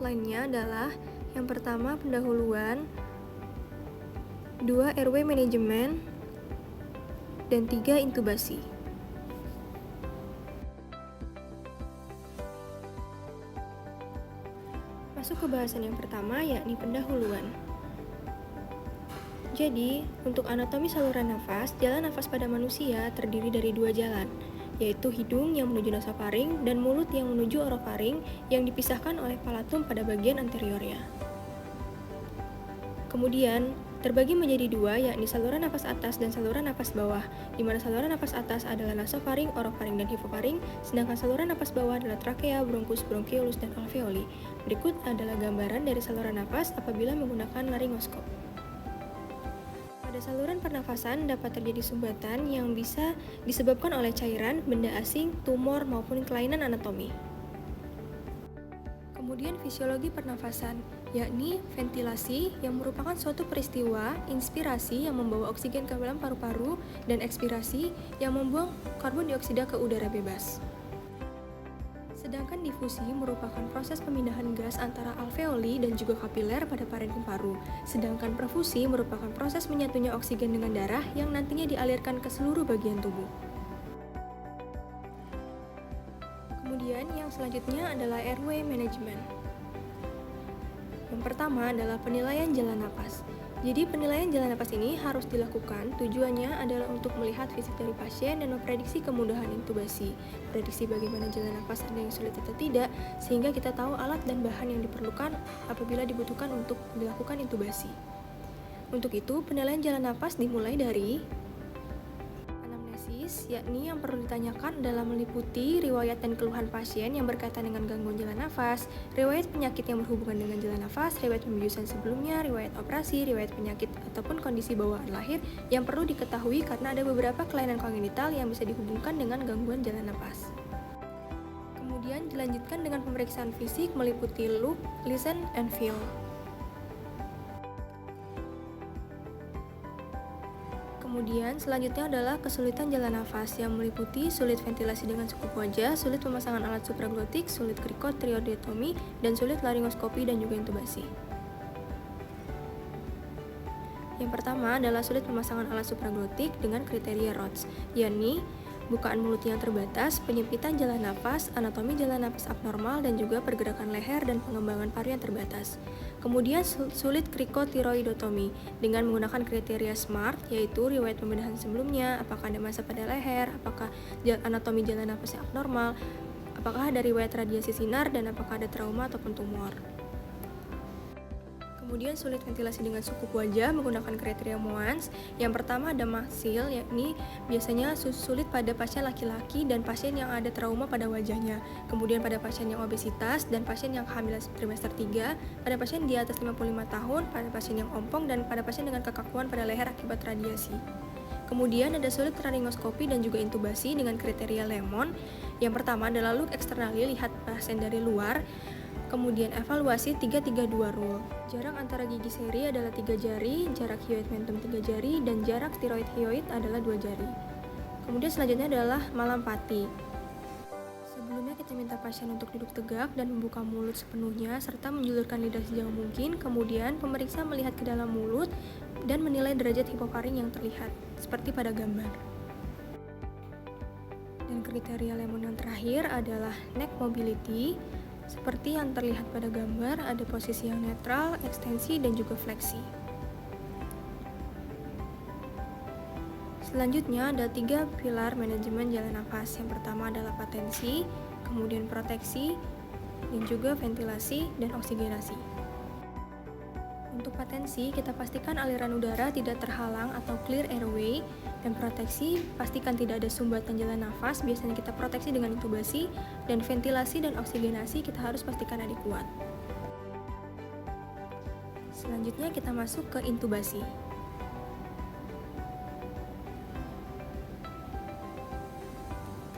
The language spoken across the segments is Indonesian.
outline-nya adalah yang pertama pendahuluan, 2 airway management, dan 3 intubasi. Masuk ke bahasan yang pertama, yakni pendahuluan. Jadi, untuk anatomi saluran nafas, jalan nafas pada manusia terdiri dari 2 jalan, yaitu hidung yang menuju nasofaring dan mulut yang menuju orofaring yang dipisahkan oleh palatum pada bagian anteriornya. Kemudian, terbagi menjadi 2, yakni saluran nafas atas dan saluran nafas bawah, di mana saluran nafas atas adalah nasofaring, orofaring, dan hipofaring, sedangkan saluran nafas bawah adalah trakea, bronkus, bronkiolus, dan alveoli. Berikut adalah gambaran dari saluran nafas apabila menggunakan laringoskop. Pada saluran pernafasan dapat terjadi sumbatan yang bisa disebabkan oleh cairan, benda asing, tumor, maupun kelainan anatomi. Kemudian fisiologi pernafasan, yakni ventilasi yang merupakan suatu peristiwa inspirasi yang membawa oksigen ke dalam paru-paru dan ekspirasi yang membuang karbon dioksida ke udara bebas. Sedangkan difusi merupakan proses pemindahan gas antara alveoli dan juga kapiler pada parenkim paru. Sedangkan perfusi merupakan proses menyatunya oksigen dengan darah yang nantinya dialirkan ke seluruh bagian tubuh. Kemudian yang selanjutnya adalah airway management. Yang pertama adalah penilaian jalan napas. Jadi penilaian jalan napas ini harus dilakukan, tujuannya adalah untuk melihat fisik dari pasien dan memprediksi kemudahan intubasi. Prediksi bagaimana jalan napas ada yang sulit atau tidak, sehingga kita tahu alat dan bahan yang diperlukan apabila dibutuhkan untuk dilakukan intubasi. Untuk itu, penilaian jalan napas dimulai dari anamnesis, yakni yang perlu ditanyakan adalah meliputi riwayat dan keluhan pasien yang berkaitan dengan gangguan jalan nafas, riwayat penyakit yang berhubungan dengan jalan nafas, riwayat pembiusan sebelumnya, riwayat operasi, riwayat penyakit ataupun kondisi bawaan lahir yang perlu diketahui karena ada beberapa kelainan kongenital yang bisa dihubungkan dengan gangguan jalan nafas. Kemudian dilanjutkan dengan pemeriksaan fisik meliputi look, listen, and feel. Kemudian selanjutnya adalah kesulitan jalan nafas yang meliputi sulit ventilasi dengan sekup wajah, sulit pemasangan alat supraglotik, sulit krikotriodotomi, dan sulit laringoskopi dan juga intubasi. Yang pertama adalah sulit pemasangan alat supraglotik dengan kriteria Rhodes, yakni bukaan mulut yang terbatas, penyempitan jalan nafas, anatomi jalan nafas abnormal, dan juga pergerakan leher dan pengembangan paru yang terbatas. Kemudian sulit krikotiroidotomi dengan menggunakan kriteria SMART, yaitu riwayat pembedahan sebelumnya, apakah ada massa pada leher, apakah anatomi jalan nafas yang abnormal, apakah ada riwayat radiasi sinar, dan apakah ada trauma ataupun tumor. Kemudian sulit ventilasi dengan sekup wajah menggunakan kriteria Moans. Yang pertama ada maksil, yakni biasanya sulit pada pasien laki-laki dan pasien yang ada trauma pada wajahnya. Kemudian pada pasien yang obesitas dan pasien yang kehamilan trimester 3, pada pasien di atas 55 tahun, pada pasien yang ompong, dan pada pasien dengan kekakuan pada leher akibat radiasi. Kemudian ada sulit laringoskopi dan juga intubasi dengan kriteria Lemon. Yang pertama adalah look externally, lihat pasien dari luar. Kemudian evaluasi 3-3-2 rule. Jarak antara gigi seri adalah 3 jari, jarak hyoid mentum 3 jari, dan jarak tiroid hyoid adalah 2 jari. Kemudian selanjutnya adalah malampati. Sebelumnya kita minta pasien untuk duduk tegak dan membuka mulut sepenuhnya serta menjulurkan lidah sejauh mungkin. Kemudian pemeriksa melihat ke dalam mulut dan menilai derajat hipofaring yang terlihat, seperti pada gambar. Dan kriteria Lemon yang terakhir adalah neck mobility. Seperti yang terlihat pada gambar, ada posisi yang netral, ekstensi, dan juga fleksi. Selanjutnya ada 3 pilar manajemen jalan nafas. Yang pertama adalah patensi, kemudian proteksi, dan juga ventilasi dan oksigenasi. Untuk patensi, kita pastikan aliran udara tidak terhalang atau clear airway, dan proteksi, pastikan tidak ada sumbatan jalan nafas, biasanya kita proteksi dengan intubasi, dan ventilasi dan oksigenasi kita harus pastikan ada kuat. Selanjutnya kita masuk ke intubasi.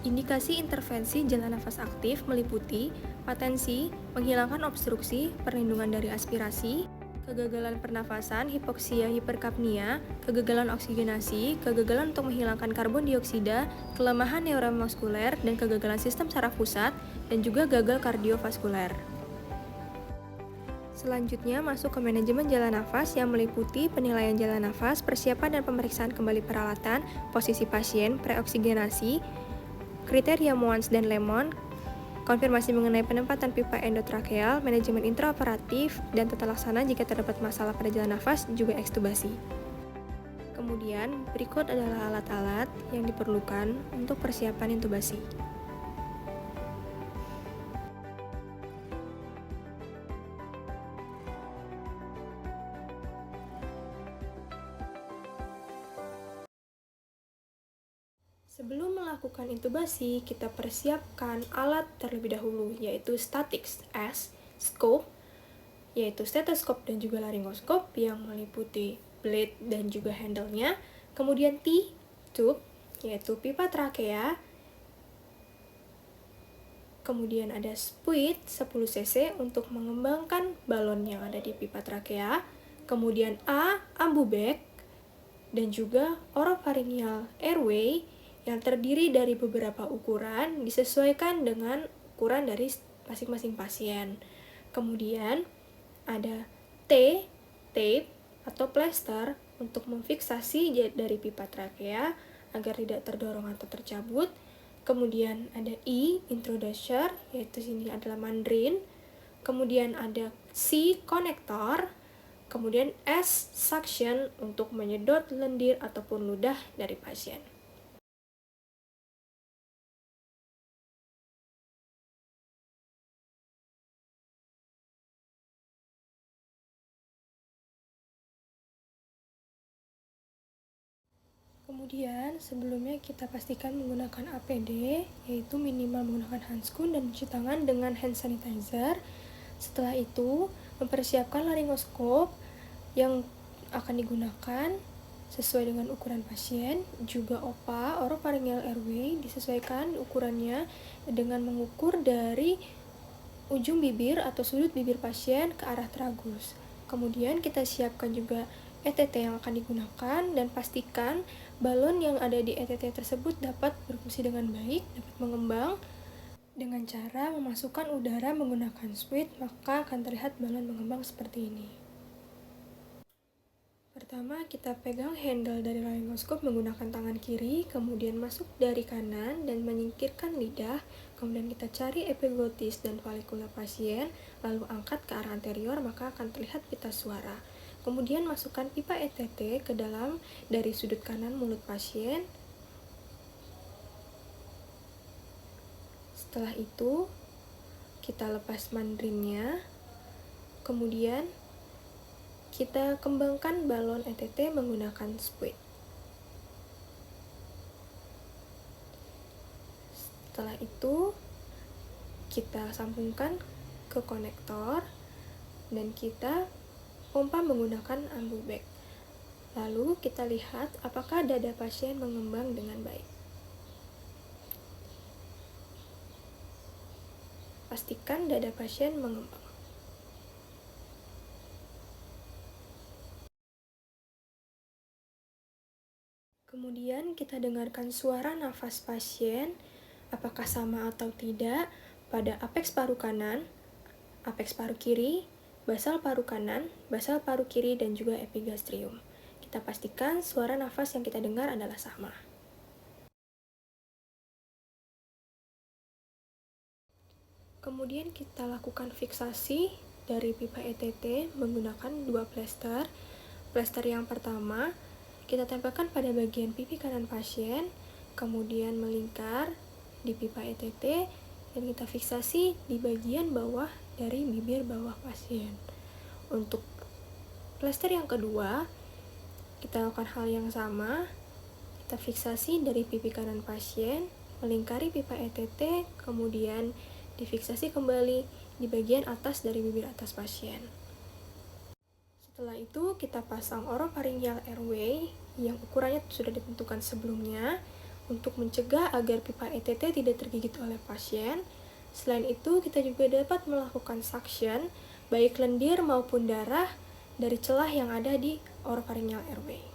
Indikasi intervensi jalan nafas aktif meliputi patensi, menghilangkan obstruksi, perlindungan dari aspirasi, kegagalan pernafasan, hipoksia, hiperkapnia, kegagalan oksigenasi, kegagalan untuk menghilangkan karbon dioksida, kelemahan neuromuskuler, dan kegagalan sistem saraf pusat, dan juga gagal kardiovaskuler. Selanjutnya masuk ke manajemen jalan nafas yang meliputi penilaian jalan nafas, persiapan dan pemeriksaan kembali peralatan, posisi pasien, preoksigenasi, kriteria Moans dan Lemon, konfirmasi mengenai penempatan pipa endotrakeal, manajemen intraoperatif, dan tata laksana jika terdapat masalah pada jalan nafas, juga ekstubasi. Kemudian, berikut adalah alat-alat yang diperlukan untuk persiapan intubasi. Sebelum melakukan intubasi, kita persiapkan alat terlebih dahulu, yaitu statics S, scope, yaitu stetoskop dan juga laryngoskop yang meliputi blade dan juga handle-nya. Kemudian T, tube, yaitu pipa trakea. Kemudian ada spuit 10 cc untuk mengembangkan balon yang ada di pipa trakea. Kemudian A, ambu bag, dan juga oropharyngeal airway yang terdiri dari beberapa ukuran disesuaikan dengan ukuran dari masing-masing pasien. Kemudian ada T, tape atau plaster untuk memfiksasi dari pipa trakea agar tidak terdorong atau tercabut. Kemudian ada I, introducer, yaitu sini adalah mandrin. Kemudian ada C, konektor. Kemudian S, suction untuk menyedot lendir ataupun ludah dari pasien. Kemudian, sebelumnya kita pastikan menggunakan APD, yaitu minimal menggunakan handskun dan cuci tangan dengan hand sanitizer. Setelah itu, mempersiapkan laryngoskop yang akan digunakan sesuai dengan ukuran pasien. Juga OPA, oropharyngeal airway, disesuaikan ukurannya dengan mengukur dari ujung bibir atau sudut bibir pasien ke arah tragus. Kemudian kita siapkan juga ETT yang akan digunakan dan pastikan balon yang ada di ETT tersebut dapat berfungsi dengan baik, dapat mengembang. Dengan cara memasukkan udara menggunakan spuit, maka akan terlihat balon mengembang seperti ini. Pertama, kita pegang handle dari laryngoskop menggunakan tangan kiri, kemudian masuk dari kanan dan menyingkirkan lidah. Kemudian kita cari epiglotis dan valikula pasien, lalu angkat ke arah anterior, maka akan terlihat pita suara. Kemudian masukkan pipa ETT ke dalam dari sudut kanan mulut pasien. Setelah itu, kita lepas mandrinnya. Kemudian, kita kembangkan balon ETT menggunakan spuit. Setelah itu, kita sambungkan ke konektor dan kita pompa menggunakan ambu bag. Lalu kita lihat apakah dada pasien mengembang dengan baik. Pastikan dada pasien mengembang. Kemudian kita dengarkan suara nafas pasien, apakah sama atau tidak pada apeks paru kanan, apeks paru kiri, basal paru kanan, basal paru kiri, dan juga epigastrium. Kita pastikan suara nafas yang kita dengar adalah sama. Kemudian kita lakukan fiksasi dari pipa ETT menggunakan dua plester. Plester yang pertama, kita tempelkan pada bagian pipi kanan pasien, kemudian melingkar di pipa ETT, dan kita fiksasi di bagian bawah dari bibir bawah pasien. Untuk plester yang kedua, kita lakukan hal yang sama. Kita fiksasi dari pipi kanan pasien, melingkari pipa ETT, kemudian difiksasi kembali di bagian atas dari bibir atas pasien. Setelah itu, kita pasang oropharyngeal airway yang ukurannya sudah ditentukan sebelumnya untuk mencegah agar pipa ETT tidak tergigit oleh pasien. Selain itu, kita juga dapat melakukan suction, baik lendir maupun darah, dari celah yang ada di oropharyngeal airway.